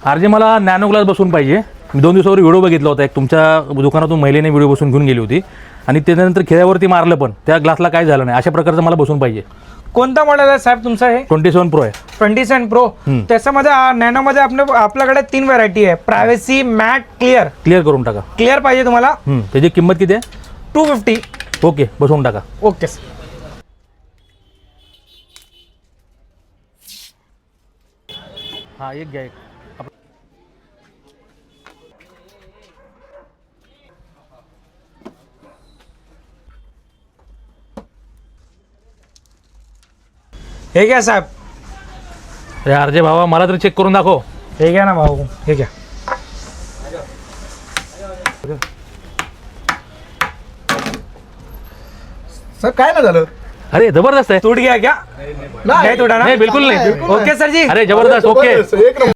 RJ मला nano glass बसून पाहिजे. मी 2 दिवसावर व्हिडिओ बघितला होता, एक तुमच्या दुकानातून महिलेने व्हिडिओ बसून घेऊन गेली होती आणि त्याच्यानंतर खेळ्यावरती मारलं, पण त्या ग्लासला काय झालं नाही. अशा प्रकारचं मला बसून पाहिजे. कोणता मॉडेल आहे साहेब तुमचा? हे 27 प्रो आहे. 27 प्रो. त्याच्यामध्ये नॅनोमध्ये आपल्याकडे 3 व्हरायटी आहे, प्रायव्हसी, मॅट, क्लिअर. क्लिअर करून टाका. क्लिअर पाहिजे तुम्हाला? त्याची किंमत किती आहे? 250. ओके, बसवून टाका. Okay sir. हां, एक घ्या. एक हे घ्या साहेब. अरे आरजे भावा, मला तरी चेक करून दाखव. हे घ्या ना भाऊ, हे घ्या. सर काय ना झालं? अरे जबरदस्त आहे. तूट घ्या. क्या नाही नाही तुटा ना? नाही, बिलकुल नाही. ओके सर जी. अरे जबरदस्त. ओके. एक नंबर.